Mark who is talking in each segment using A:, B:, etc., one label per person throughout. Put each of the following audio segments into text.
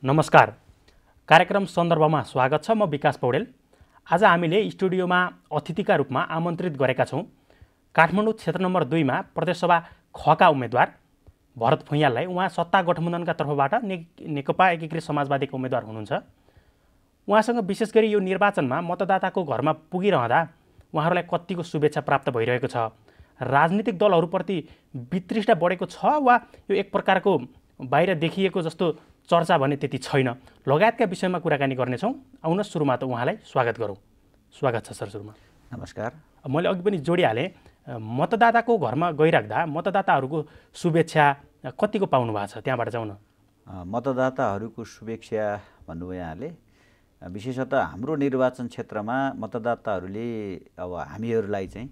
A: नमस्कार। कार्यक्रम सन्दर्भमा स्वागत छ। म विकास पौडेल। आज हामीले स्टुडियोमा अतिथिका रूपमा आमन्त्रित गरेका छौँ काठमाडौँ क्षेत्र नम्बर 2 मा प्रदेशसभा खका उम्मेदवार भरत भुइँयाललाई। उहाँ सत्ता गठबन्धनका तर्फबाट नेकपा एकीकृत समाजवादीका उम्मेदवार हुनुहुन्छ। उहाँसँग विशेष गरी यो निर्वाचनमा मतदाताको घरमा पुगिरहँदा उहाँहरूलाई कतिको शुभेच्छा प्राप्त भइरहेको छ, राजनीतिक दलहरूप्रति वितृष्णा बढेको छ वा यो एक प्रकारको बाहिर देखिएको जस्तो चर्चा भने त्यति छैन, लगायतका विषयमा कुराकानी गर्नेछौँ। आउन सुरुमा त उहाँलाई स्वागत गरौँ। स्वागत छ सर। सुरुमा
B: नमस्कार।
A: मैले अघि पनि जोडिहालेँ, मतदाताको घरमा गइराख्दा मतदाताहरूको शुभेच्छा कतिको पाउनु भएको छ, त्यहाँबाट जाउँ न।
B: मतदाताहरूको शुभेच्छा भन्नुभयो यहाँले। विशेषतः हाम्रो निर्वाचन क्षेत्रमा मतदाताहरूले अब हामीहरूलाई चाहिँ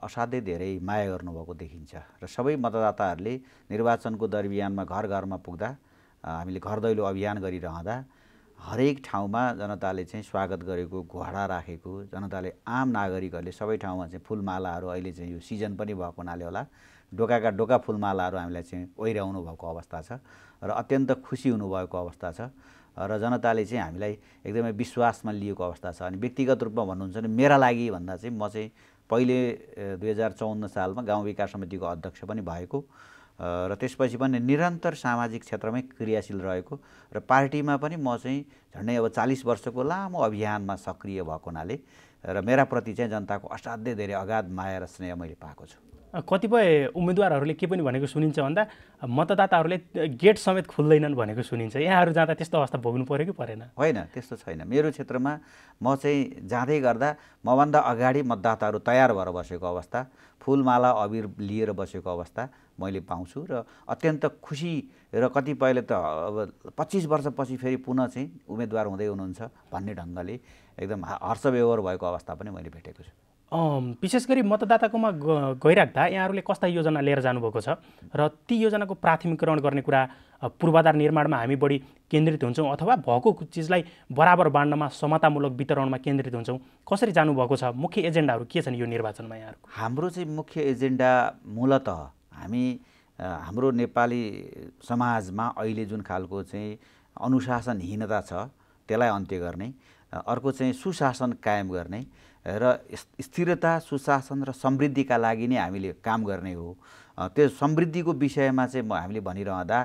B: असाध्यै धेरै माया गर्नुभएको देखिन्छ र सबै मतदाताहरूले निर्वाचनको दरमियानमा घर घरमा पुग्दा, हामीले घर दैलो अभियान गरिरहँदा हरेक ठाउँमा जनताले चाहिँ स्वागत गरेको, घोडा राखेको, जनताले आम नागरिकहरूले सबै ठाउँमा चाहिँ फुलमालाहरू, अहिले चाहिँ यो सिजन पनि भएको हुनाले होला डोकाका डोका फुलमालाहरू हामीलाई चाहिँ ओइराउनु भएको अवस्था छ र अत्यन्त खुसी हुनुभएको अवस्था छ र जनताले चाहिँ हामीलाई एकदमै विश्वासमा लिएको अवस्था छ। अनि व्यक्तिगत रूपमा भन्नुहुन्छ भने मेरा लागि भन्दा चाहिँ म चाहिँ पहिले 2054 सालमा गाउँ विकास समितिको अध्यक्ष पनि भएको र त्यसपछि पनि निरन्तर सामाजिक क्षेत्रमै क्रियाशील रहेको र पार्टीमा पनि म चाहिँ झन्डै अब 40 वर्षको लामो अभियानमा सक्रिय भएको हुनाले र मेरा प्रति चाहिँ जनताको असाध्यै धेरै अगाध माया र स्नेह मैले पाएको छु।
A: कतिपय उम्मेदवारहरूले के पनि भनेको सुनिन्छ भन्दा मतदाताहरूले गेट समेत खुल्दैनन् भनेको सुनिन्छ। यहाँहरू जाँदा त्यस्तो अवस्था भोग्नु पर्यो कि परेन?
B: होइन, त्यस्तो छैन। मेरो क्षेत्रमा म चाहिँ जाँदै गर्दा मभन्दा अगाडि मतदाताहरू तयार भएर बसेको अवस्था, फुलमाला अबिर लिएर बसेको अवस्था मैले पाउँछु र अत्यन्त खुसी र कतिपयले त अब 25 वर्षपछि फेरि पुनः चाहिँ उम्मेदवार हुँदै हुनुहुन्छ भन्ने ढङ्गले एकदम हर्षविभोर भएको अवस्था पनि मैले भेटेको छु।
A: विशेष गरी मतदाताकोमा गइराख्दा यहाँहरूले कस्ता योजना लिएर जानुभएको छ र ती योजनाको प्राथमिकरण गर्ने कुरा, पूर्वाधार निर्माणमा हामी बढी केन्द्रित हुन्छौँ अथवा भएको चिजलाई बराबर बाँड्नमा, समतामूलक वितरणमा केन्द्रित हुन्छौँ, कसरी जानुभएको छ? मुख्य एजेन्डाहरू के छन् यो निर्वाचनमा यहाँहरूको?
B: हाम्रो चाहिँ मुख्य एजेन्डा मूलतः हाम्रो नेपाली समाजमा अहिले जुन खालको चाहिँ अनुशासनहीनता छ त्यसलाई अन्त्य गर्ने, अर्को चाहिँ सुशासन कायम गर्ने र स्थिरता, सुशासन र समृद्धिका लागि नै हामीले काम गर्ने हो। त्यो समृद्धिको विषयमा चाहिँ हामीले भनिरहँदा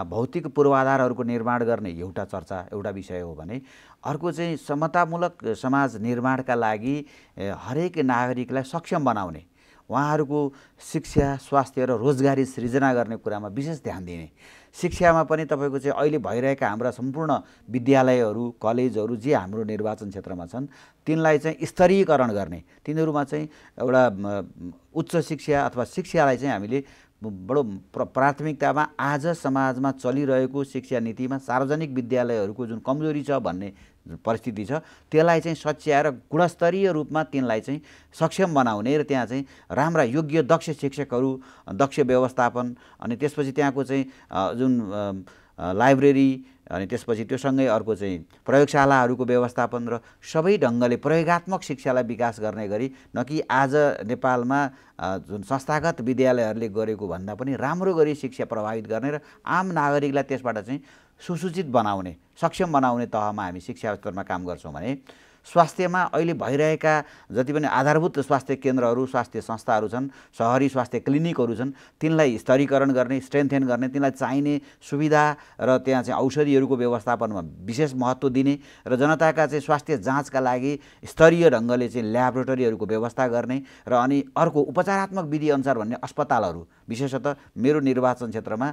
B: भौतिक पूर्वाधारहरूको निर्माण गर्ने एउटा चर्चा, एउटा विषय हो भने अर्को चाहिँ समतामूलक समाज निर्माणका लागि हरेक नागरिकलाई सक्षम बनाउने, उहाँहरूको शिक्षा, स्वास्थ्य र रोजगारी सृजना गर्ने कुरामा विशेष ध्यान दिने। शिक्षामा पनि तपाईँको चाहिँ अहिले भइरहेका हाम्रा सम्पूर्ण विद्यालयहरू, कलेजहरू जे हाम्रो निर्वाचन क्षेत्रमा छन् तिनलाई चाहिँ स्तरीकरण गर्ने, तिनीहरूमा चाहिँ एउटा उच्च शिक्षा अथवा शिक्षालाई चाहिँ हामीले बडो प्राथमिकतामा आज समाजमा चलिरहेको शिक्षा नीतिमा सार्वजनिक विद्यालयहरूको जुन कमजोरी छ भन्ने परिस्थिति छ त्यसलाई चाहिँ सच्याएर गुणस्तरीय रूपमा तिनलाई चाहिँ सक्षम बनाउने र त्यहाँ चाहिँ राम्रा योग्य दक्ष शिक्षकहरू, दक्ष व्यवस्थापन, अनि त्यसपछि त्यहाँको चाहिँ जुन लाइब्रेरी, अनि त्यसपछि त्योसँगै अर्को चाहिँ प्रयोगशालाहरूको व्यवस्थापन र सबै ढङ्गले प्रयोगात्मक शिक्षालाई विकास गर्ने गरी, न कि आज नेपालमा जुन संस्थागत विद्यालयहरूले गरेको भन्दा पनि राम्रो गरी शिक्षा प्रभावित गर्ने र आम नागरिकलाई त्यसबाट चाहिँ सुसूचित बनाउने, सक्षम बनाउने तहमा हामी शिक्षा स्तरमा काम गर्छौँ भने स्वास्थ्यमा अहिले भइरहेका जति पनि आधारभूत स्वास्थ्य केन्द्रहरू, स्वास्थ्य संस्थाहरू छन्, सहरी स्वास्थ्य क्लिनिकहरू छन्, तिनलाई स्तरीकरण गर्ने, स्ट्रेन्थेन गर्ने, तिनलाई चाहिने सुविधा र त्यहाँ चाहिँ औषधिहरूको व्यवस्थापनमा विशेष महत्त्व दिने र जनताका चाहिँ स्वास्थ्य जाँचका लागि स्तरीय ढङ्गले चाहिँ ल्याबोरेटरीहरूको व्यवस्था गर्ने र अनि अर्को उपचारात्मक विधि अनुसार भन्ने अस्पतालहरू, विशेषतः मेरो निर्वाचन क्षेत्रमा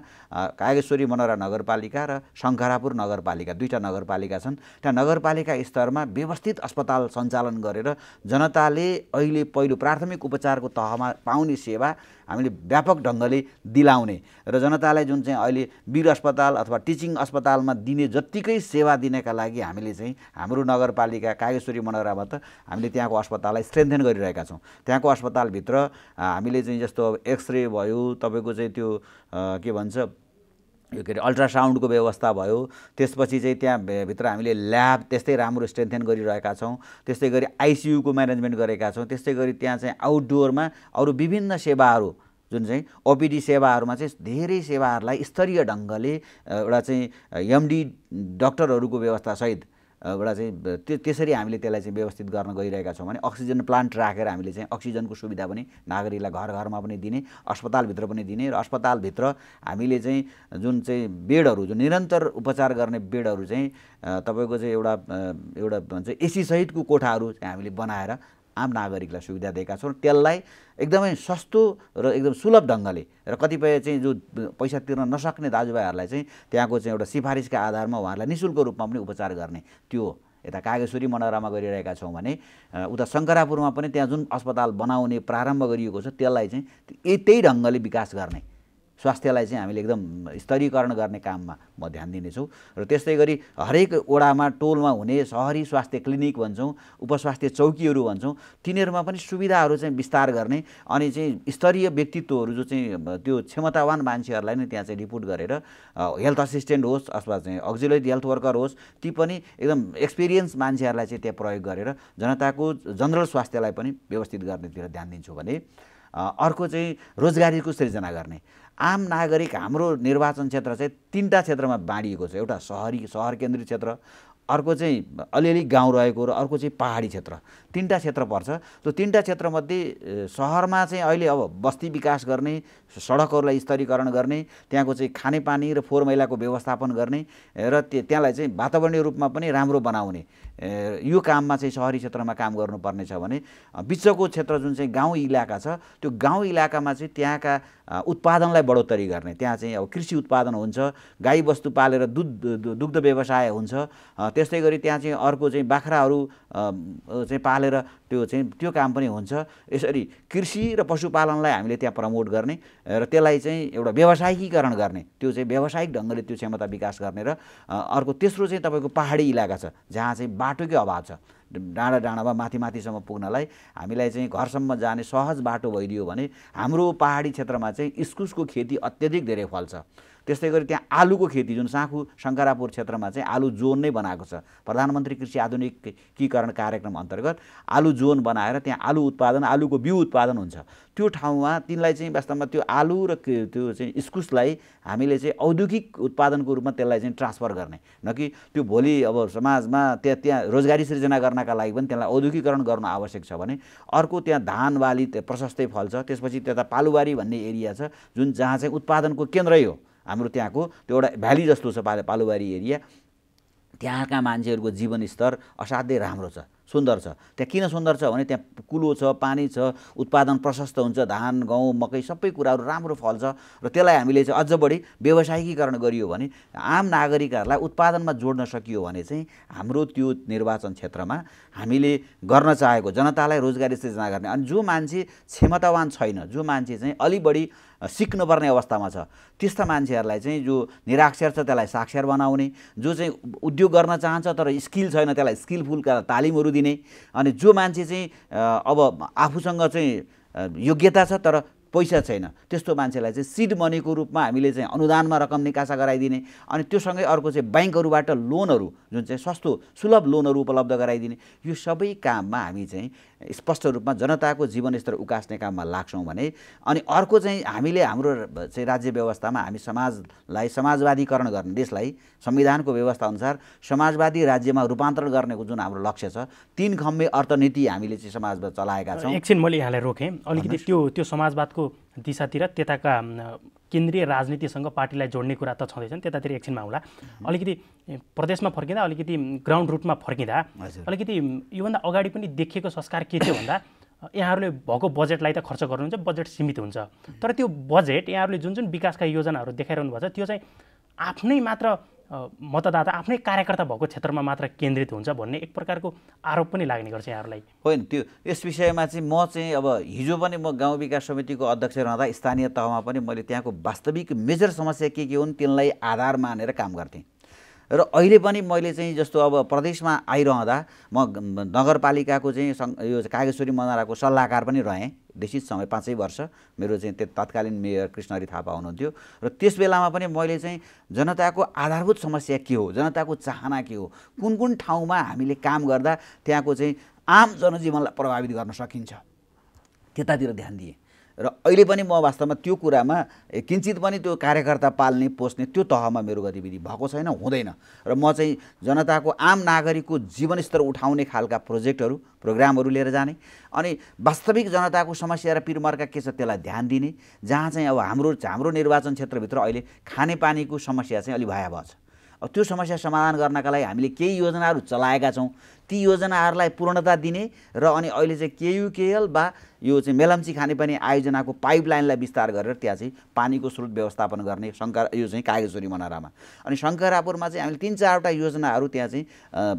B: कागेश्वरी मनोरा नगरपालिका र शङ्खरापुर नगरपालिका, दुईवटा नगरपालिका छन्। त्यहाँ नगरपालिका स्तरमा व्यवस्थित अस्पताल सञ्चालन गरेर जनताले अहिले पहिलो प्राथमिक उपचारको तहमा पाउने सेवा हामीले व्यापक ढङ्गले दिलाउने र जनतालाई जुन चाहिँ अहिले वीर अस्पताल अथवा टिचिङ अस्पतालमा दिने जत्तिकै सेवा दिनका लागि हामीले चाहिँ हाम्रो नगरपालिका कागेश्वरी मनोरामा त हामीले त्यहाँको अस्पताललाई स्ट्रेन्थेन गरिरहेका छौँ। त्यहाँको अस्पतालभित्र हामीले चाहिँ जस्तो एक्सरे भयो, तपाईँको चाहिँ त्यो के भन्छ यो के अरे अल्ट्रासाउन्डको व्यवस्था भयो, त्यसपछि चाहिँ त्यहाँ भित्र हामीले ल्याब त्यस्तै राम्रो स्ट्रेन्थेन गरिरहेका छौँ। त्यस्तै गरी आइसियुको म्यानेजमेन्ट गरेका छौँ। त्यस्तै गरी त्यहाँ चाहिँ आउटडोरमा अरू विभिन्न सेवाहरू जुन चाहिँ ओपिडी सेवाहरूमा चाहिँ धेरै सेवाहरूलाई स्तरीय ढङ्गले एउटा चाहिँ एमडी डाक्टरहरूको व्यवस्थासहित एउटा चाहिँ त्यसरी हामीले त्यसलाई चाहिँ व्यवस्थित गर्न गइरहेका छौँ भने अक्सिजन प्लान्ट राखेर हामीले चाहिँ अक्सिजनको सुविधा पनि नागरिकलाई घर घरमा पनि दिने, अस्पतालभित्र पनि दिने र अस्पतालभित्र हामीले चाहिँ जुन चाहिँ बेडहरू जुन निरन्तर उपचार गर्ने बेडहरू चाहिँ तपाईँको चाहिँ एउटा भन्छ एसी सहितको कोठाहरू चाहिँ हामीले बनाएर आम नागरिकलाई सुविधा दिएका छौँ। त्यसलाई एकदमै सस्तो र एकदम सुलभ ढङ्गले र कतिपय चाहिँ जो पैसा तिर्न नसक्ने दाजुभाइहरूलाई चाहिँ त्यहाँको चाहिँ एउटा सिफारिसका आधारमा उहाँहरूलाई निःशुल्क रूपमा पनि उपचार गर्ने त्यो यता कागेश्वरी मनोरामा गरिरहेका छौँ भने उता शङ्करापुरमा पनि त्यहाँ जुन अस्पताल बनाउने प्रारम्भ गरिएको छ त्यसलाई चाहिँ त्यही ढङ्गले विकास गर्ने, स्वास्थ्यलाई चाहिँ हामीले एकदम स्तरीकरण गर्ने काममा म ध्यान दिनेछु। र त्यस्तै गरी हरेक वडामा टोलमा हुने सहरी स्वास्थ्य क्लिनिक भन्छौँ, उपस्वास्थ्य चौकीहरू भन्छौँ, तिनीहरूमा पनि सुविधाहरू चाहिँ विस्तार गर्ने अनि चाहिँ स्तरीय व्यक्तित्वहरू जो चाहिँ त्यो क्षमतावान मान्छेहरूलाई नै त्यहाँ चाहिँ रिपोर्ट गरेर हेल्थ असिस्टेन्ट होस् अथवा चाहिँ अक्जिलरी हेल्थ वर्कर होस्, ती पनि एकदम एक्सपिरियन्स मान्छेहरूलाई चाहिँ त्यहाँ प्रयोग गरेर जनताको जनरल स्वास्थ्यलाई पनि व्यवस्थित गर्नेतिर ध्यान दिन्छु भने अर्को चाहिँ रोजगारीको सृजना गर्ने। आम नागरिक हाम्रो निर्वाचन क्षेत्र चाहिँ 3टा क्षेत्रमा बाँडिएको छ। एउटा सहर केन्द्रित क्षेत्र, अर्को चाहिँ अलिअलि गाउँ रहेको र अर्को चाहिँ पहाडी क्षेत्र, 3टा क्षेत्र पर्छ। त्यो 3टा क्षेत्रमध्ये सहरमा चाहिँ अहिले अब बस्ती विकास गर्ने, सडकहरूलाई स्तरीकरण गर्ने, त्यहाँको चाहिँ खानेपानी र फोहोर मैलाको व्यवस्थापन गर्ने र त्यहाँलाई चाहिँ वातावरणीय रूपमा पनि राम्रो बनाउने यो काममा चाहिँ सहरी क्षेत्रमा काम गर्नुपर्ने छ भने बिचको क्षेत्र जुन चाहिँ गाउँ इलाका छ त्यो गाउँ इलाकामा चाहिँ त्यहाँका उत्पादनलाई बढोत्तरी गर्ने, त्यहाँ चाहिँ अब कृषि उत्पादन हुन्छ, गाई बस्तु पालेर दुग्ध व्यवसाय हुन्छ, त्यस्तै गरी त्यहाँ चाहिँ अर्को चाहिँ बाख्राहरू चाहिँ पालेर त्यो काम पनि हुन्छ। यसरी कृषि र पशुपालनलाई हामीले त्यहाँ प्रमोट गर्ने र त्यसलाई चाहिँ एउटा व्यावसायिकीकरण गर्ने, त्यो चाहिँ व्यावसायिक ढङ्गले त्यो क्षमता विकास गर्ने। र अर्को तेस्रो चाहिँ तपाईँको पहाडी इलाका छ जहाँ चाहिँ बाटोकै अभाव छ, डाँडा डाँडामा माथिसम्म पुग्नलाई हामीलाई चाहिँ घरसम्म जाने सहज बाटो भइदियो भने हाम्रो पहाडी क्षेत्रमा चाहिँ इस्कुसको खेती अत्यधिक धेरै फल्छ। त्यस्तै गरी त्यहाँ आलुको खेती जुन साँखु शङ्करापुर क्षेत्रमा चाहिँ आलु जोन नै बनाएको छ, प्रधानमन्त्री कृषि आधुनिकीकरण कार्यक्रम अन्तर्गत आलु जोन बनाएर त्यहाँ आलु उत्पादन, आलुको बिउ उत्पादन हुन्छ। त्यो ठाउँमा तिनलाई चाहिँ वास्तवमा त्यो आलु र त्यो चाहिँ इस्कुसलाई हामीले चाहिँ औद्योगिक उत्पादनको रूपमा त्यसलाई चाहिँ ट्रान्सफर गर्ने, न कि त्यो भोलि अब समाजमा त्यहाँ रोजगारी सृजना गर्नका लागि पनि त्यसलाई औद्योगिकरण गर्नु आवश्यक छ भने अर्को त्यहाँ धान बाली प्रशस्तै फल्छ। त्यसपछि त्यता पालुबारी भन्ने एरिया छ जुन जहाँ चाहिँ उत्पादनको केन्द्रै हो हाम्रो, त्यहाँको त्यो एउटा भ्याली जस्तो छ पालुबारी एरिया, त्यहाँका मान्छेहरूको जीवनस्तर असाध्यै राम्रो छ, सुन्दर छ। त्यहाँ किन सुन्दर छ भने त्यहाँ कुलो छ, पानी छ, उत्पादन प्रशस्त हुन्छ, धान गहुँ मकै सबै कुराहरू राम्रो फल्छ र त्यसलाई हामीले चाहिँ अझ बढी व्यावसायिकीकरण गरियो भने आम नागरिकहरूलाई उत्पादनमा जोड्न सकियो भने चाहिँ हाम्रो त्यो निर्वाचन क्षेत्रमा हामीले गर्न चाहेको जनतालाई रोजगारी सृजना गर्ने अनि जो मान्छे क्षमतावान छैन, जो मान्छे चाहिँ अलि बढी सिक्नुपर्ने अवस्थामा छ त्यस्ता मान्छेहरूलाई चाहिँ जो निराक्षर छ त्यसलाई साक्षर बनाउने, जो चाहिँ उद्योग गर्न चाहन्छ तर स्किल छैन त्यसलाई स्किलफुलका तालिमहरू दिने, अनि जो मान्छे चाहिँ अब आफूसँग चाहिँ योग्यता छ तर पैसा छैन त्यस्तो मान्छेलाई चाहिँ सिड मनीको रूपमा हामीले चाहिँ अनुदानमा रकम निकासा गराइदिने, अनि त्योसँगै अर्को चाहिँ ब्याङ्कहरूबाट लोनहरू जुन चाहिँ सस्तो सुलभ लोनहरू उपलब्ध गराइदिने, यो सबै काममा हामी चाहिँ स्पष्ट रूपमा जनताको जीवनस्तर उकास्ने काममा लाग्छौँ भने अनि अर्को चाहिँ हामीले हाम्रो चाहिँ राज्य व्यवस्थामा हामी समाजलाई समाजवादीकरण गर्ने, देशलाई संविधानको व्यवस्था अनुसार समाजवादी राज्यमा रूपान्तरण गर्नेको जुन हाम्रो लक्ष्य छ 3 खम्बे अर्थनीति हामीले चाहिँ समाजमा चलाएका छौँ।
A: एकछिन मैले यहाँलाई रोकेँ, अलिकति त्यो समाजवादको दिशातिर त्यताका केन्द्रीय राजनीतिसँग पार्टीलाई जोड्ने कुरा त छँदैछन्, त्यतातिर एकछिनमा आउँला। अलिकति प्रदेशमा फर्किँदा अलिकति ग्राउन्ड रुटमा फर्किँदा अलिकति योभन्दा अगाडि पनि देखिएको संस्कार के थियो भन्दा यहाँहरूले भएको बजेटलाई त खर्च गर्नुहुन्छ, बजेट सीमित हुन्छ, तर त्यो बजेट यहाँहरूले जुन जुन विकासका योजनाहरू देखाइरहनु भएको छ त्यो चाहिँ आफ्नै मात्र मतदाता आफ्नै कार्यकर्ता भएको क्षेत्रमा मात्र केन्द्रित हुन्छ भन्ने एक प्रकारको आरोप पनि लाग्ने गर्छ यहाँहरूलाई।
B: होइन, त्यो यस विषयमा चाहिँ म चाहिँ अब हिजो पनि म गाउँ विकास समितिको अध्यक्ष रहँदा स्थानीय तहमा पनि मैले त्यहाँको वास्तविक मेजर समस्या के हुन् तिनलाई आधार मानेर काम गर्थेँ र अहिले पनि मैले चाहिँ जस्तो अब प्रदेशमा आइरहँदा म नगरपालिकाको चाहिँ यो कागेश्वरी मनोराको सल्लाहकार पनि रहेँ निश्चित समय 5 वर्ष। मेरो चाहिँ तत्कालीन मेयर कृष्णहरि थापा हुनुहुन्थ्यो र त्यस बेलामा पनि मैले चाहिँ जनताको आधारभूत समस्या के हो, जनताको चाहना के हो, कुन कुन ठाउँमा हामीले काम गर्दा त्यहाँको चाहिँ आम जनजीवनलाई प्रभावित गर्न सकिन्छ त्यतातिर ध्यान दिएँ र अहिले पनि म वास्तवमा त्यो कुरामा किञ्चित पनि त्यो कार्यकर्ता पाल्ने पोस्ने त्यो तहमा मेरो गतिविधि भएको छैन, हुँदैन। र म चाहिँ जनताको आम नागरिकको जीवनस्तर उठाउने खालका प्रोग्रामहरू लिएर जाने, अनि वास्तविक जनताको समस्या र पिरमर्का के छ त्यसलाई ध्यान दिने। जहाँ चाहिँ अब हाम्रो निर्वाचन क्षेत्रभित्र अहिले खानेपानीको समस्या चाहिँ अलि भयावह छ। अब त्यो समस्या समाधान गर्नका लागि हामीले केही योजनाहरू चलाएका छौँ। ती योजनाहरूलाई पूर्णता दिने र अनि अहिले चाहिँ केयुकेएल वा यो चाहिँ मेलम्ची खानेपानी आयोजनाको पाइपलाइनलाई विस्तार गरेर त्यहाँ चाहिँ पानीको स्रोत व्यवस्थापन गर्ने यो चाहिँ कागेश्वरी मनोरामा। अनि शङ्करापुरमा चाहिँ हामीले 3-4वटा योजनाहरू त्यहाँ चाहिँ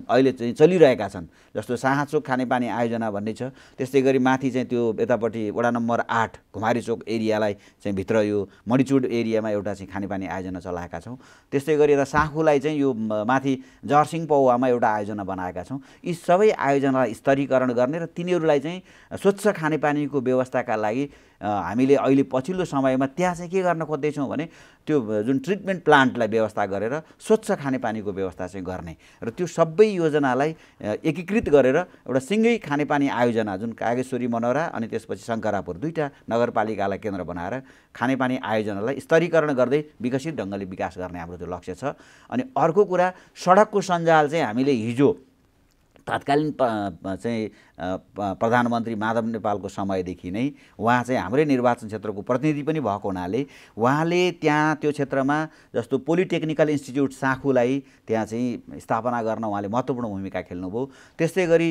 B: अहिले चाहिँ चलिरहेका छन्। जस्तो साहाचोक खानेपानी आयोजना भन्ने छ। त्यस्तै गरी माथि चाहिँ त्यो यतापट्टि वडा नम्बर 8 घुमारी चोक एरियालाई चाहिँ भित्र यो मणिचुड एरियामा एउटा चाहिँ खानेपानी आयोजना चलाएका छौँ। त्यस्तै गरी यता साँखुलाई चाहिँ यो माथि जहरसिंह पौवामा एउटा आयोजना बनाएका छौँ। यी सबै आयोजनालाई स्तरीकरण गर्ने र तिनीहरूलाई चाहिँ स्वच्छ खानेपानीको व्यवस्थाका लागि हामीले अहिले पछिल्लो समयमा त्यहाँ चाहिँ के गर्न खोज्दैछौँ भने त्यो जुन ट्रिटमेन्ट प्लान्टलाई व्यवस्था गरेर स्वच्छ खानेपानीको व्यवस्था चाहिँ गर्ने र त्यो सबै योजनालाई एकीकृत गरेर एउटा सिँगै खानेपानी आयोजना जुन कागेश्वरी मनोरा अनि त्यसपछि शङ्करापुर 2टा नगरपालिकालाई केन्द्र बनाएर खानेपानी आयोजनालाई स्तरीकरण गर्दै विकसित ढङ्गले विकास गर्ने हाम्रो त्यो लक्ष्य छ। अनि अर्को कुरा, सडकको सञ्जाल चाहिँ हामीले हिजो तत्कालीन चाहिँ प्रधानमन्त्री माधव नेपालको समयदेखि नै उहाँ चाहिँ हाम्रै निर्वाचन क्षेत्रको प्रतिनिधि पनि भएको हुनाले उहाँले त्यहाँ त्यो क्षेत्रमा जस्तो पोलिटेक्निकल इन्स्टिच्युट साँखुलाई त्यहाँ चाहिँ स्थापना गर्न उहाँले महत्त्वपूर्ण भूमिका खेल्नुभयो। त्यस्तै गरी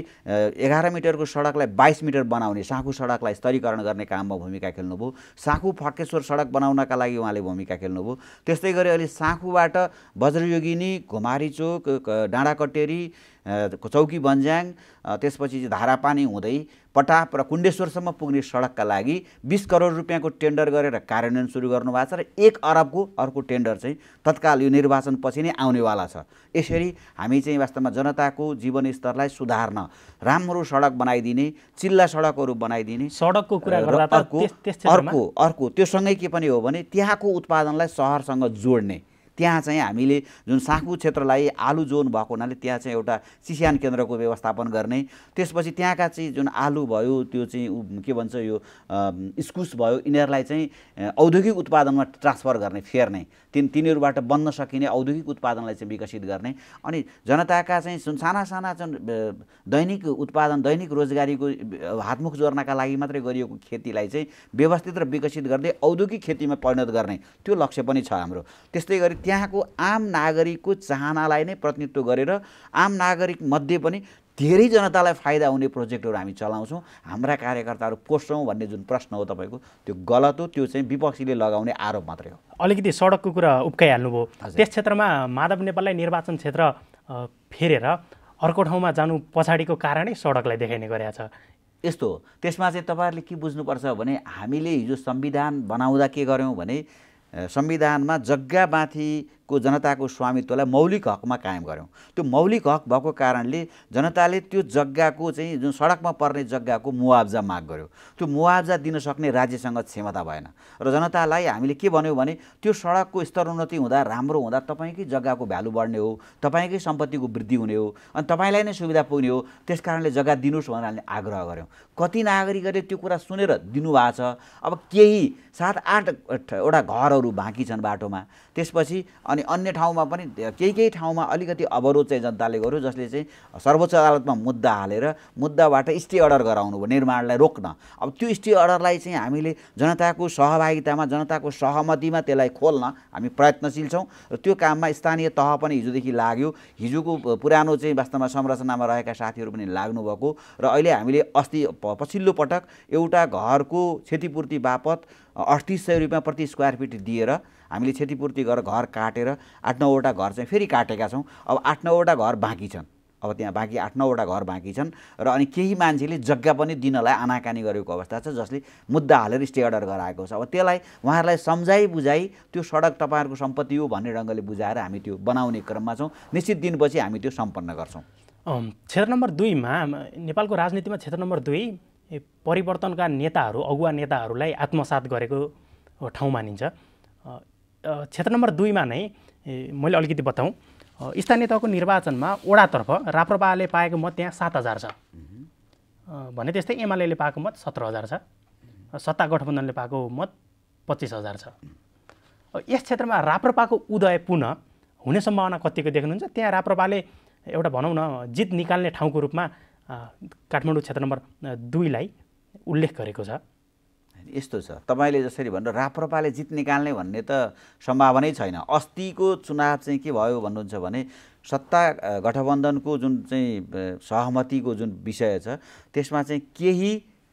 B: 11 मिटरको सडकलाई 22 मिटर बनाउने साँखु सडकलाई स्तरीकरण गर्ने काममा भूमिका खेल्नुभयो। साँखु फड्केश्वर सडक बनाउनका लागि उहाँले भूमिका खेल्नुभयो। त्यस्तै गरी अहिले साँखुबाट वज्रयोगिनी, घुमारी चोक, डाँडाकटेरी, चौकी बन्ज्याङ, त्यसपछि धारापानी हुँदै पटाप र कुण्डेश्वरसम्म पुग्ने सडकका लागि 20 करोड रुपियाँको टेन्डर गरेर कार्यान्वयन सुरु गर्नुभएको छ र 1 अरबको अर्को टेन्डर चाहिँ तत्काल यो निर्वाचनपछि नै आउनेवाला छ। यसरी हामी चाहिँ वास्तवमा जनताको जीवनस्तरलाई सुधार्न राम्रो सडक बनाइदिने, चिल्ला सडकहरू बनाइदिने,
A: सडकको कुरा गर्दा
B: अर्को त्योसँगै के पनि हो भने त्यहाँको उत्पादनलाई सहरसँग जोड्ने। त्यहाँ चाहिँ हामीले जुन साँखु क्षेत्रलाई आलु जोन भएको हुनाले त्यहाँ चाहिँ एउटा चिस्यान केन्द्रको व्यवस्थापन गर्ने। त्यसपछि त्यहाँका चाहिँ जुन आलु भयो, त्यो चाहिँ के भन्छ यो इस्कुस भयो, यिनीहरूलाई चाहिँ औद्योगिक उत्पादनमा ट्रान्सफर गर्ने, फेर्ने, तिनीहरूबाट बन्न सकिने औद्योगिक उत्पादनलाई चाहिँ विकसित गर्ने। अनि जनताका चाहिँ जुन साना जुन दैनिक उत्पादन, दैनिक रोजगारीको हातमुख जोड्नका लागि मात्रै गरिएको खेतीलाई चाहिँ व्यवस्थित र विकसित गर्दै औद्योगिक खेतीमा परिणत गर्ने त्यो लक्ष्य पनि छ हाम्रो। त्यस्तै गरी त्यहाँको आम नागरिकको चाहनालाई नै प्रतिनिधित्व गरेर आम नागरिक मध्ये पनि धेरै जनतालाई फाइदा हुने प्रोजेक्टहरू हामी चलाउँछौँ। हाम्रा कार्यकर्ताहरू पोस्छौँ भन्ने जुन प्रश्न हो तपाईँको, त्यो गलत हो। त्यो चाहिँ विपक्षीले लगाउने आरोप मात्रै हो।
A: अलिकति सडकको कुरा उब्काइहाल्नुभयो। त्यस क्षेत्रमा माधव नेपाललाई निर्वाचन क्षेत्र फेरेर अर्को ठाउँमा जानु पछाडिको कारणै सडकलाई देखाइने गरेको छ।
B: यस्तो हो। त्यसमा चाहिँ तपाईँहरूले के बुझ्नुपर्छ भने हामीले हिजो संविधान बनाउँदा के गर्यौँ भने संविधानमा जग्गामाथिको जनताको स्वामित्वलाई मौलिक हकमा कायम गऱ्यौँ। त्यो मौलिक हक भएको कारणले जनताले त्यो जग्गाको चाहिँ जुन सडकमा पर्ने जग्गाको मुआवजा माग गर्यो। त्यो मुआवजा दिन सक्ने राज्यसँग क्षमता भएन र जनतालाई हामीले के भन्यौँ भने त्यो सडकको स्तरोन्नति हुँदा, राम्रो हुँदा तपाईँकै जग्गाको भ्यालु बढ्ने हो, तपाईँकै सम्पत्तिको वृद्धि हुने हो, अनि तपाईँलाई नै सुविधा पुग्ने हो। त्यस कारणले जग्गा दिनुहोस् भनेर हामीले आग्रह गऱ्यौँ। कति नागरिकहरूले त्यो कुरा सुनेर दिनुभएको छ। अब केही 7-8 वटा घरहरू बाँकी छन् बाटोमा। त्यसपछि अनि अन्य ठाउँमा पनि केही ठाउँमा अलिकति अवरोध चाहिँ जनताले गर्यो, जसले चाहिँ सर्वोच्च अदालतमा मुद्दा हालेर मुद्दाबाट स्टे अर्डर गराउनु भयो निर्माणलाई रोक्न। अब त्यो स्टे अर्डरलाई चाहिँ हामीले जनताको सहभागितामा, जनताको सहमतिमा त्यसलाई खोल्न हामी प्रयत्नशील छौँ र त्यो काममा स्थानीय तह पनि हिजोदेखि लाग्यो। हिजोको पुरानो चाहिँ वास्तवमा संरचनामा रहेका साथीहरू पनि लाग्नुभएको र अहिले हामीले अस्ति पछिल्लो पटक एउटा घरको क्षतिपूर्ति बापत 3800 रुपियाँ प्रति स्क्वायर फिट दिएर हामीले क्षतिपूर्ति गरेर घर काटेर 8-9 वटा घर चाहिँ फेरि काटेका छौँ। अब 8-9 वटा घर बाँकी छन्। अब त्यहाँ बाँकी 8-9 वटा घर बाँकी छन् र अनि केही मान्छेले जग्गा पनि दिनलाई आनाकानी गरेको अवस्था छ, जसले मुद्दा हालेर स्टे अर्डर गराएको छ। अब त्यसलाई उहाँहरूलाई सम्झाइ बुझाइ त्यो सडक तपाईँहरूको सम्पत्ति हो भन्ने ढङ्गले बुझाएर हामी त्यो बनाउने क्रममा छौँ। निश्चित दिनपछि हामी त्यो सम्पन्न गर्छौँ।
A: क्षेत्र नम्बर 2मा नेपालको राजनीतिमा क्षेत्र नम्बर 2 परिवर्तनका नेताहरू, अगुवा नेताहरूलाई आत्मसात गरेको ठाउँ मानिन्छ। क्षेत्र नम्बर 2मा नै मैले अलिकति बताउँ, स्थानीय तहको निर्वाचनमा वडातर्फ राप्रपाले पाएको मत त्यहाँ 7000 छ भने त्यस्तै एमाले पाएको मत 17000 छ सत्ता गठबन्धनले पाएको मत 25,000 छ। यस क्षेत्रमा राप्रपाको उदय पुनः हुने सम्भावना कतिको देख्नुहुन्छ? त्यहाँ राप्रपाले एउटा भनौँ न जित निकाल्ने ठाउँको रूपमा काठमाडौँ क्षेत्र नम्बर 2 लाई उल्लेख गरेको छ।
B: यस्तो छ, तपाईँले जसरी भन्नु राप्रपाले जित निकाल्ने भन्ने त सम्भावनै छैन। अस्तिको चुनाव चाहिँ के भयो भन्नुहुन्छ भने सत्ता गठबन्धनको जुन चाहिँ सहमतिको जुन विषय छ त्यसमा चाहिँ केही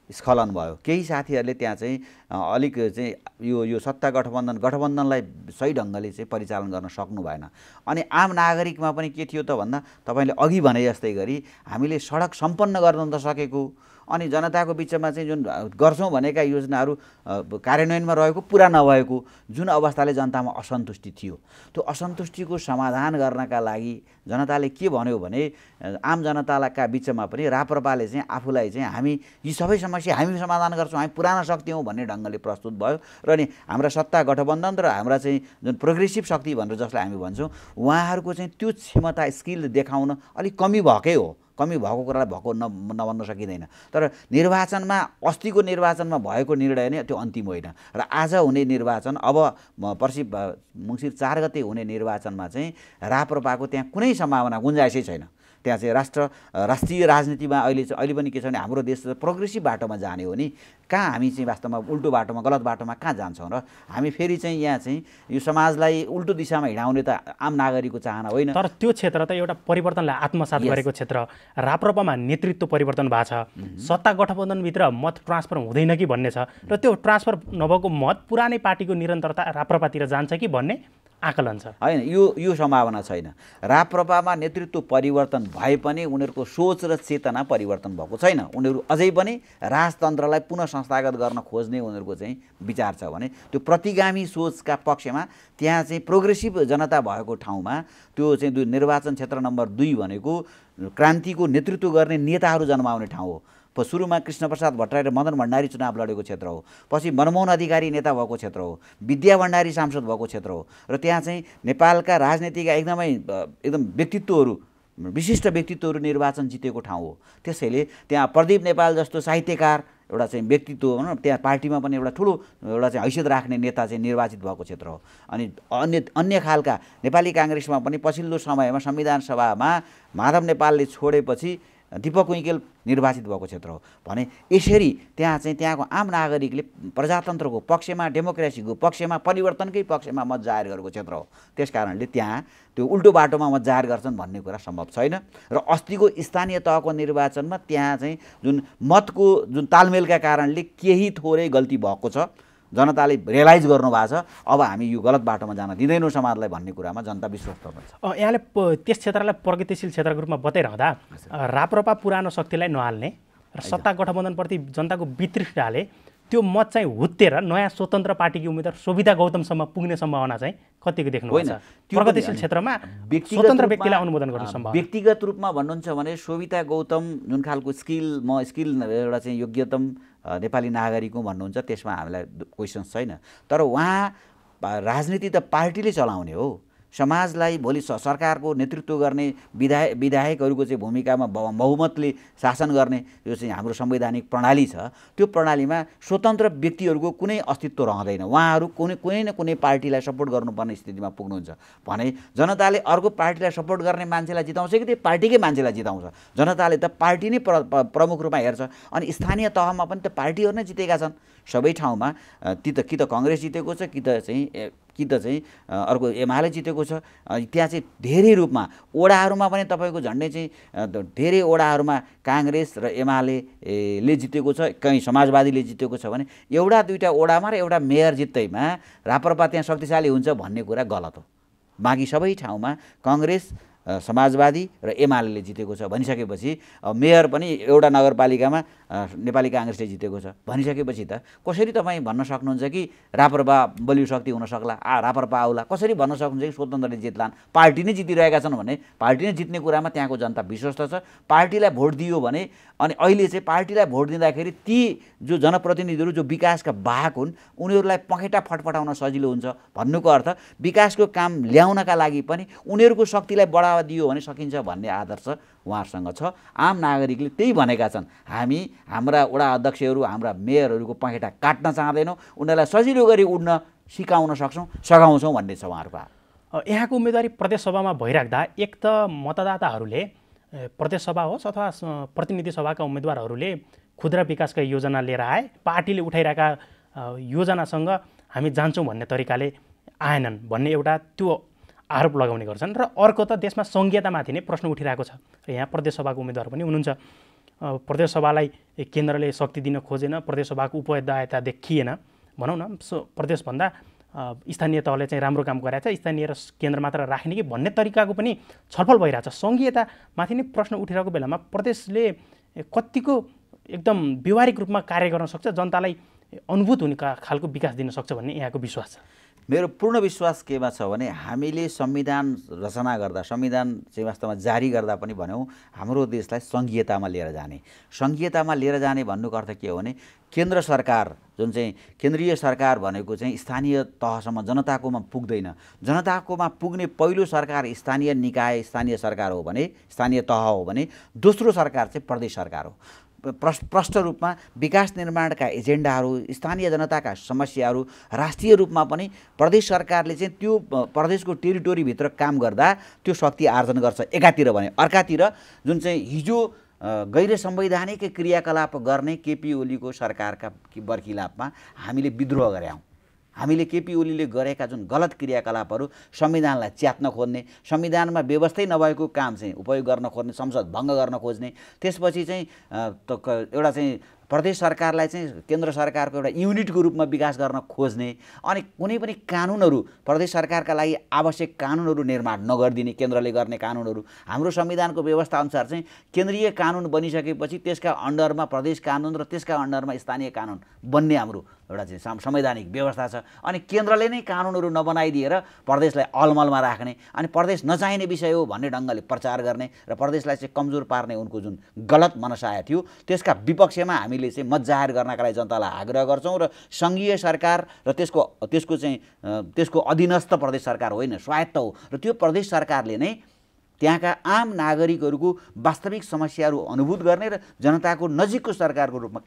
B: स्खलन भयो। केही साथीहरूले त्यहाँ चाहिँ अलिक चाहिँ यो सत्ता गठबन्धनलाई सही ढङ्गले चाहिँ परिचालन गर्न सक्नु भएन। अनि आम नागरिकमा पनि के थियो त भन्दा तपाईँले अघि भने जस्तै गरी हामीले सडक सम्पन्न गर्न त सकेको, अनि जनताको बिचमा चाहिँ जुन गर्छौँ भनेका योजनाहरू कार्यान्वयनमा रहेको पुरा नभएको जुन अवस्थाले जनतामा असन्तुष्टि थियो, त्यो असन्तुष्टिको समाधान गर्नका लागि जनताले के भन्यो भने आम जनताका बिचमा पनि राप्रपाले चाहिँ आफूलाई चाहिँ हामी यी सबै समस्या हामी समाधान गर्छौँ, हामी पुरान शक्ति हौँ भन्ने ढङ्गले प्रस्तुत भयो। र नि हाम्रा सत्ता गठबन्धन र हाम्रा चाहिँ जुन प्रोग्रेसिभ शक्ति भनेर जसलाई हामी भन्छौँ उहाँहरूको चाहिँ त्यो क्षमता स्किल देखाउन अलिक कमी भएकै हो। कमी भएको कुरालाई भएको नभन्न सकिँदैन। तर निर्वाचनमा अस्तिको निर्वाचनमा भएको निर्णय नै त्यो अन्तिम होइन। र आज हुने निर्वाचन अब पर्सि मङ्सिर 4 गते हुने निर्वाचनमा चाहिँ राप्रपाको त्यहाँ कुनै सम्भावना गुन्जाइसै छैन। त्यहाँ चाहिँ राष्ट्रिय राजनीतिमा अहिले पनि के छ भने हाम्रो देश प्रोग्रेसिभ बाटोमा जाने हो नि, कहाँ हामी चाहिँ वास्तवमा उल्टो बाटोमा गलत बाटोमा कहाँ जान्छौँ र? हामी फेरि चाहिँ यहाँ चाहिँ यो समाजलाई उल्टो दिशामा हिँडाउने त आम नागरिकको चाहना होइन।
A: तर त्यो क्षेत्र त एउटा परिवर्तनलाई आत्मसात गरेको क्षेत्र, राप्रपामा नेतृत्व परिवर्तन भएको छ, सत्ता गठबन्धनभित्र मत ट्रान्सफर हुँदैन कि भन्ने छ, र त्यो ट्रान्सफर नभएको मत पुरानै पार्टीको निरन्तरता राप्रपातिर जान्छ कि भन्ने आकलन छ।
B: होइन, यो सम्भावना छैन। राप्रपामा नेतृत्व परिवर्तन भए पनि उनीहरूको सोच र चेतना परिवर्तन भएको छैन। उनीहरू अझै पनि राजतन्त्रलाई पुनः संस्थागत गर्न खोज्ने उनीहरूको चाहिँ विचार छ भने त्यो प्रतिगामी सोचका पक्षमा त्यहाँ चाहिँ प्रोग्रेसिभ जनता भएको ठाउँमा त्यो चाहिँ निर्वाचन क्षेत्र नम्बर 2 भनेको क्रान्तिको नेतृत्व गर्ने नेताहरू जन्माउने ठाउँ हो। सुरुमा कृष्णप्रसाद भट्टराई र मदन भण्डारी चुनाव लडेको क्षेत्र हो, पछि मनमोहन अधिकारी नेता भएको क्षेत्र हो, विद्या भण्डारी सांसद भएको क्षेत्र हो, र त्यहाँ चाहिँ नेपालका राजनीतिका एकदम व्यक्तित्वहरू विशिष्ट व्यक्तित्वहरू निर्वाचन जितेको ठाउँ हो। त्यसैले त्यहाँ प्रदीप नेपाल जस्तो साहित्यकार एउटा चाहिँ व्यक्तित्व भनौँ, त्यहाँ पार्टीमा पनि एउटा ठुलो एउटा चाहिँ हैसियत राख्ने नेता चाहिँ निर्वाचित भएको क्षेत्र हो। अनि अन्य खालका नेपाली काङ्ग्रेसमा पनि पछिल्लो समयमा संविधान सभामा माधव नेपालले छोडेपछि दीपक उइकेल निर्वाचित भएको क्षेत्र हो भने यसरी त्यहाँ चाहिँ त्यहाँको आम नागरिकले प्रजातन्त्रको पक्षमा, डेमोक्रेसीको पक्षमा, परिवर्तनकै पक्षमा मत जाहेर गरेको क्षेत्र हो। त्यसकारणले त्यहाँ त्यो उल्टो बाटोमा मत जाहेर गर्छन् भन्ने कुरा सम्भव छैन। र अस्तिको स्थानीय तहको निर्वाचनमा त्यहाँ चाहिँ जुन मतको जुन तालमेलका कारणले केही थोरै गल्ती भएको छ, जनताले रियलाइज गर्नुभएको छ, अब हामी यो गलत बाटोमा जान दिँदैनौँ समाजलाई भन्ने कुरामा जनता विश्वस्त हुन्छ।
A: यहाँले त्यस क्षेत्रलाई प्रगतिशील क्षेत्रको रूपमा बताइरहँदा राप्रपा पुरानो शक्तिलाई नहाल्ने र सत्ता गठबन्धनप्रति जनताको वितृष्णाले त्यो मत चाहिँ हुत्तेर नयाँ स्वतन्त्र पार्टीकी उम्मेदवार शोभिता गौतमसम्म पुग्ने सम्भावना चाहिँ कतिको देख्नुहुन्छ? प्रगतिशील क्षेत्रमा स्वतन्त्र व्यक्तिलाई अनुमोदन गर्न सम्भव?
B: व्यक्तिगत रूपमा भन्नुहुन्छ भने शोभिता गौतम जुन खालको स्किल एउटा चाहिँ योग्यतम नेपाली नागरिक हुँ भन्नुहुन्छ त्यसमा हामीलाई क्वेसन्स छैन। तर उहाँ राजनीति त पार्टीले चलाउने हो। समाजलाई भोलि सरकारको नेतृत्व गर्ने विधायकहरूको चाहिँ भूमिकामा बहुमतले शासन गर्ने यो चाहिँ हाम्रो संवैधानिक प्रणाली छ। त्यो प्रणालीमा स्वतन्त्र व्यक्तिहरूको कुनै अस्तित्व रहँदैन। उहाँहरू कुनै न कुनै पार्टीलाई सपोर्ट गर्नुपर्ने स्थितिमा पुग्नुहुन्छ भने जनताले अर्को पार्टीलाई सपोर्ट गर्ने मान्छेलाई जिताउँछ कि त्यो पार्टीकै मान्छेलाई जिताउँछ? जनताले त पार्टी नै प्रमुख रूपमा हेर्छ। अनि स्थानीय तहमा पनि त पार्टीहरू नै जितेका छन् सबै ठाउँमा। कि त कङ्ग्रेस जितेको छ, कि त चाहिँ अर्को एमाले जितेको छ। त्यहाँ चाहिँ धेरै रूपमा ओडाहरूमा पनि तपाईँको झन्डै चाहिँ धेरै ओडाहरूमा काङ्ग्रेस र एमाले जितेको छ, कहीँ समाजवादीले जितेको छ भने एउटा दुईवटा ओडामा र एउटा मेयर जित्दैमा राप्रपा त्यहाँ शक्तिशाली हुन्छ भन्ने कुरा गलत हो। बाँकी सबै ठाउँमा कङ्ग्रेस, समाजवादी र एमाले जितेको छ भनिसकेपछि मेयर पनि एउटा नगरपालिकामा नेपाली काङ्ग्रेसले जितेको छ भनिसकेपछि त कसरी तपाईँ भन्न सक्नुहुन्छ कि राप्रपा बलियो शक्ति हुन सक्ला, राप्रपा आउला? कसरी भन्न सक्नुहुन्छ कि स्वतन्त्रले जित्लान्? पार्टी नै जितिरहेका छन् भने पार्टी नै जित्ने कुरामा त्यहाँको जनता विश्वस्त छ। पार्टीलाई भोट दियो भने अनि अहिले चाहिँ पार्टीलाई भोट दिँदाखेरि ती जो जनप्रतिनिधिहरू जो विकासका वाहक हुन् उनीहरूलाई पखेटा फटफटाउन सजिलो हुन्छ भन्नुको अर्थ विकासको काम ल्याउनका लागि पनि उनीहरूको शक्तिलाई बढावा बढावा दियो भने सकिन्छ भन्ने आदर्श उहाँहरूसँग छ। आम नागरिकले त्यही भनेका छन्, हामी हाम्रा वडा अध्यक्षहरू हाम्रा मेयरहरूको पखेटा काट्न चाहँदैनौँ, उनीहरूलाई सजिलो गरी उड्न सिकाउन सघाउँछौँ भन्ने छ उहाँहरूको।
A: यहाँको उम्मेदवारी प्रदेशसभामा भइराख्दा एक त मतदाताहरूले प्रदेशसभा होस् अथवा प्रतिनिधि सभाका उम्मेदवारहरूले खुद्रा विकासका योजना लिएर आए, पार्टीले उठाइरहेका योजनासँग हामी जान्छौँ भन्ने तरिकाले आएनन् भन्ने एउटा त्यो आरोप लगाउने गर्छन्। र अर्को त देशमा सङ्घीयतामाथि नै प्रश्न उठिरहेको छ। र यहाँ प्रदेशसभाको उम्मेदवार पनि हुनुहुन्छ। प्रदेशसभालाई केन्द्रले शक्ति दिन खोजेन, प्रदेशसभाको उपदायता देखिएन भनौँ न, प्रदेशभन्दा स्थानीय तहले चाहिँ राम्रो काम गरेछ, स्थानीय र केन्द्र मात्र राख्ने कि भन्ने तरिकाको पनि छलफल भइरहेछ। सङ्घीयतामाथि नै प्रश्न उठिरहेको बेलामा प्रदेशले कतिको एकदम व्यवहारिक रूपमा कार्य गर्न सक्छ, जनतालाई अनुभूत हुने खालको विकास दिन सक्छ भन्ने यहाँको विश्वास छ?
B: मेरो पूर्ण विश्वास केमा छ भने हामीले संविधान रचना गर्दा, संविधान चाहिँ वास्तवमा जारी गर्दा पनि भन्यौँ हाम्रो देशलाई सङ्घीयतामा लिएर जाने। सङ्घीयतामा लिएर जाने भन्नुको अर्थ के हो भने केन्द्र सरकार जुन चाहिँ केन्द्रीय सरकार भनेको चाहिँ स्थानीय तहसम्म जनताकोमा पुग्दैन। जनताकोमा पुग्ने पहिलो सरकार स्थानीय निकाय, स्थानीय सरकार हो भने, स्थानीय तह हो भने दोस्रो सरकार चाहिँ प्रदेश सरकार हो। प्रष्ट रूपमा विकास निर्माणका एजेन्डाहरू, स्थानीय जनताका समस्याहरू राष्ट्रिय रूपमा पनि प्रदेश सरकारले चाहिँ त्यो प्रदेशको टेरिटोरीभित्र काम गर्दा त्यो शक्ति आर्जन गर्छ एकातिर भने। अर्कातिर जुन चाहिँ हिजो गैर संवैधानिक क्रियाकलाप गर्ने केपी ओलीको सरकारका बर्खिलाफमा हामीले विद्रोह गऱ्यौँ। हामीले केपी ओलीले गरेका जुन गलत क्रियाकलापहरू, संविधानलाई च्यात्न खोज्ने, संविधानमा व्यवस्थै नभएको काम चाहिँ उपयोग गर्न खोज्ने, संसद भङ्ग गर्न खोज्ने, त्यसपछि चाहिँ एउटा चाहिँ प्रदेश सरकारलाई चाहिँ केन्द्र सरकारको एउटा युनिटको रूपमा विकास गर्न खोज्ने, अनि कुनै पनि कानुनहरू प्रदेश सरकारका लागि आवश्यक कानुनहरू निर्माण नगरिदिने, केन्द्रले गर्ने कानुनहरू हाम्रो संविधानको व्यवस्था अनुसार चाहिँ केन्द्रीय कानुन बनिसकेपछि त्यसका अन्डरमा प्रदेश कानुन र त्यसका अन्डरमा स्थानीय कानुन बन्ने हाम्रो एउटा चाहिँ संवैधानिक व्यवस्था छ। अनि केन्द्रले नै कानुनहरू नबनाइदिएर प्रदेशलाई अलमलमा राख्ने, अनि प्रदेश नचाहिने विषय हो भन्ने ढङ्गले प्रचार गर्ने र प्रदेशलाई चाहिँ कमजोर पार्ने उनको जुन गलत मनसाय थियो, त्यसका विपक्षमा हामीले चाहिँ मत जाहेर गर्नका लागि जनतालाई आग्रह गर्छौँ। र सङ्घीय सरकार र त्यसको अधीनस्थ प्रदेश सरकार होइन, स्वायत्त हो। र त्यो प्रदेश सरकारले नै त्यहाँका आम नागरिकहरूको वास्तविक समस्याहरू अनुभूत गर्ने र जनताको नजिकको सरकारको रूपमा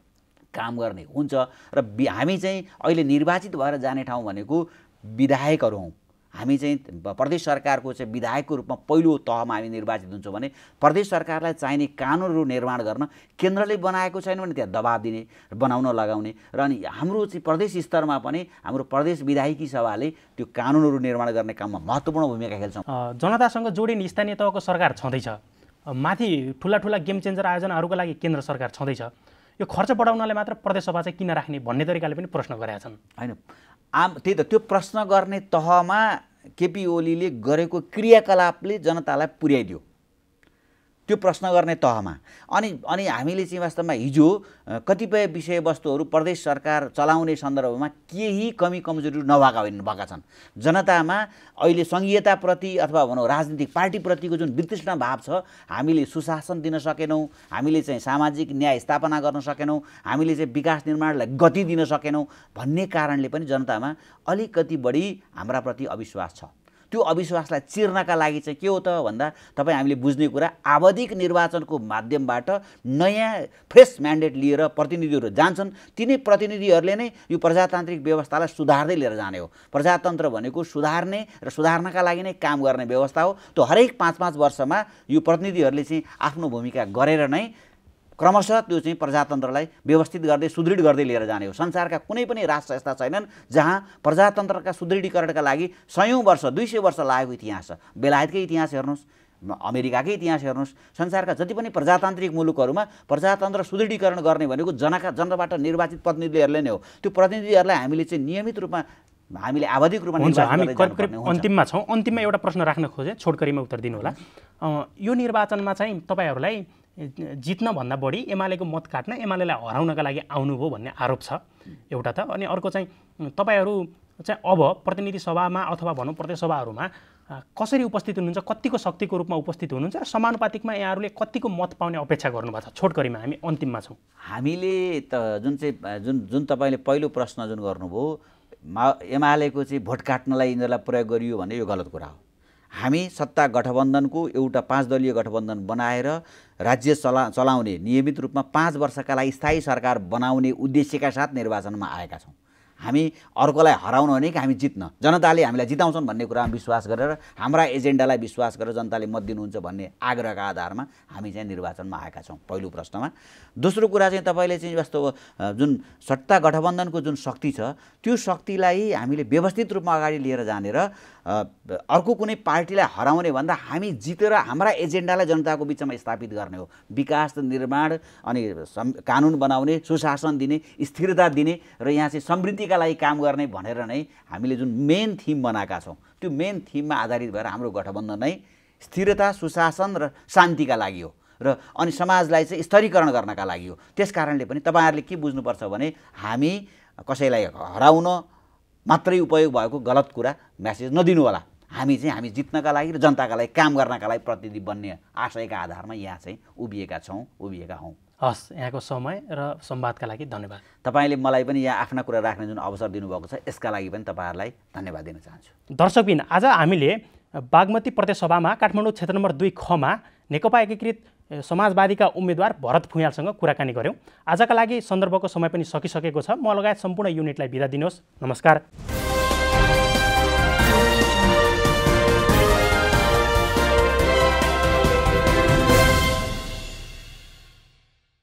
B: काम गर्ने हुन्छ। र हामी चाहिँ अहिले निर्वाचित भएर जाने ठाउँ भनेको विधायकहरू हौँ। हामी चाहिँ प्रदेश सरकारको चाहिँ विधायकको रूपमा पहिलो तहमा हामी निर्वाचित हुन्छौँ भने प्रदेश सरकारलाई चाहिने कानुनहरू निर्माण गर्न केन्द्रले बनाएको छैन भने त्यहाँ दबाब दिने, बनाउन लगाउने, र अनि हाम्रो चाहिँ प्रदेश स्तरमा पनि हाम्रो प्रदेश विधायिकी सभाले त्यो कानुनहरू निर्माण गर्ने काममा महत्त्वपूर्ण भूमिका खेल्छौँ।
A: जनतासँग जोडिने स्थानीय तहको सरकार छँदैछ, माथि ठुला ठुला गेम चेन्जर आयोजनाहरूको लागि केन्द्र सरकार छँदैछ, यो खर्च बढाउनलाई मात्र प्रदेशसभा चाहिँ किन राख्ने भन्ने तरिकाले पनि प्रश्न गरेका छन्।
B: होइन, त्यही त त्यो प्रश्न गर्ने तहमा केपी ओलीले गरेको क्रियाकलापले जनतालाई पुर्याइदियो, त्यो प्रश्न गर्ने तहमा। अनि हामीले चाहिँ वास्तवमा हिजो कतिपय विषयवस्तुहरू प्रदेश सरकार चलाउने सन्दर्भमा केही कमी कमजोरी भएका छन्। जनतामा अहिले सङ्घीयताप्रति अथवा भनौँ राजनीतिक पार्टीप्रतिको जुन वितृष्ण भाव छ, हामीले सुशासन दिन सकेनौँ, हामीले चाहिँ सामाजिक न्याय स्थापना गर्न सकेनौँ, हामीले चाहिँ विकास निर्माणलाई गति दिन सकेनौँ भन्ने कारणले पनि जनतामा अलिकति बढी हाम्राप्रति अविश्वास छ। त्यो अविश्वासलाई चिर्नका लागि चाहिँ के हो त भन्दा तपाईँ हामीले बुझ्ने कुरा, आवधिक निर्वाचनको माध्यमबाट नयाँ फ्रेस म्यान्डेट लिएर प्रतिनिधिहरू जान्छन्। तिनै प्रतिनिधिहरूले नै यो प्रजातान्त्रिक व्यवस्थालाई सुधार्दै लिएर जाने हो। प्रजातन्त्र भनेको सुधार्ने र सुधार्नका लागि नै काम गर्ने व्यवस्था हो। त्यो हरेक 5-5 वर्षमा यो प्रतिनिधिहरूले चाहिँ आफ्नो भूमिका गरेर नै क्रमशः त्यो चाहिँ प्रजातन्त्रलाई व्यवस्थित गर्दै सुदृढ गर्दै लिएर जाने हो। संसारका कुनै पनि राष्ट्र यस्ता छैनन् जहाँ प्रजातन्त्रका सुदृढीकरणका लागि 100 वर्ष 200 वर्ष लागेको इतिहास छ। बेलायतकै इतिहास हेर्नुहोस्, अमेरिकाकै इतिहास हेर्नुहोस्, संसारका जति पनि प्रजातान्त्रिक मुलुकहरूमा प्रजातन्त्र सुदृढीकरण गर्ने भनेको जनताबाट निर्वाचित प्रतिनिधिहरूले नै हो। त्यो प्रतिनिधिहरूलाई हामीले चाहिँ नियमित रूपमा हामीले आवधिक रूपमा
A: हामी करिब अन्तिममा छौँ। अन्तिममा एउटा प्रश्न राख्न खोजेँ, छोटकरीमा उत्तर दिनु होला। यो निर्वाचनमा चाहिँ तपाईँहरूलाई जित्नभन्दा बढी एमालेको मत काट्न, एमालेलाई हराउनका लागि आउनुभयो भन्ने आरोप छ एउटा त। अनि अर्को चाहिँ तपाईँहरू चाहिँ अब प्रतिनिधि सभामा अथवा भनौँ प्रदेश सभाहरूमा कसरी उपस्थित हुनुहुन्छ, कतिको शक्तिको रूपमा उपस्थित हुनुहुन्छ र समानुपातिकमा यहाँहरूले कतिको मत पाउने अपेक्षा गर्नुभएको छ? छोटकरीमा हामी अन्तिममा छौँ।
B: हामीले त जुन तपाईँले पहिलो प्रश्न जुन गर्नुभयो, एमालेको चाहिँ भोट काट्नलाई यिनीहरूलाई प्रयोग गरियो भने यो गलत कुरा हो। हामी सत्ता गठबन्धनको एउटा 5 दलीय गठबन्धन बनाएर राज्य चलाउने नियमित रूपमा 5 वर्षका लागि स्थायी सरकार बनाउने उद्देश्यका साथ निर्वाचनमा आएका छौँ। हामी अर्कोलाई हराउन हो कि हामी जित्न, जनताले हामीलाई जिताउँछन् भन्ने कुरामा विश्वास गरेर हाम्रा एजेन्डालाई विश्वास गरेर जनताले मत दिनुहुन्छ भन्ने आग्रहका आधारमा हामी चाहिँ निर्वाचनमा आएका छौँ, पहिलो प्रश्नमा। दोस्रो कुरा चाहिँ तपाईँले चाहिँ जस्तो जुन सत्ता गठबन्धनको जुन शक्ति छ त्यो शक्तिलाई हामीले व्यवस्थित रूपमा अगाडि लिएर जाने र अर्को कुनै पार्टीलाई हराउने भन्दा हामी जितेर हाम्रा एजेन्डालाई जनताको बिचमा स्थापित गर्ने हो। विकास निर्माण अनि कानुन बनाउने, सुशासन दिने, स्थिरता दिने र यहाँ चाहिँ समृद्धिका लागि काम गर्ने भनेर नै हामीले जुन मेन थिम बनाएका छौँ त्यो मेन थिममा आधारित भएर हाम्रो गठबन्धन नै स्थिरता, सुशासन र शान्तिका लागि हो र अनि समाजलाई चाहिँ स्तरीकरण गर्नका लागि हो। त्यस कारणले पनि तपाईँहरूले के बुझ्नुपर्छ भने हामी कसैलाई हराउन मात्रै उपयोग भएको गलत कुरा म्यासेज नदिनु होला। हामी जित्नका लागि र जनताका लागि काम गर्नका लागि प्रतिनिधि बन्ने आशयका आधारमा यहाँ चाहिँ उभिएका हौँ।
A: हस्, यहाँको समय र संवादका लागि धन्यवाद।
B: तपाईँले मलाई पनि यहाँ आफ्ना कुरा राख्ने जुन अवसर दिनुभएको छ यसका लागि पनि तपाईँहरूलाई धन्यवाद दिन चाहन्छु।
A: दर्शकबिन, आज हामीले बागमती प्रदेशसभामा काठमाडौँ क्षेत्र नम्बर 2 खमा नेकपा एकीकृत समाजवादीका उम्मेद्वार भरत भुइँयालसँग कुराकानी गऱ्यौँ। आजका लागि सन्दर्भको समय पनि सकिसकेको छ। म लगायत सम्पूर्ण युनिटलाई बिदा दिनुहोस्। नमस्कार।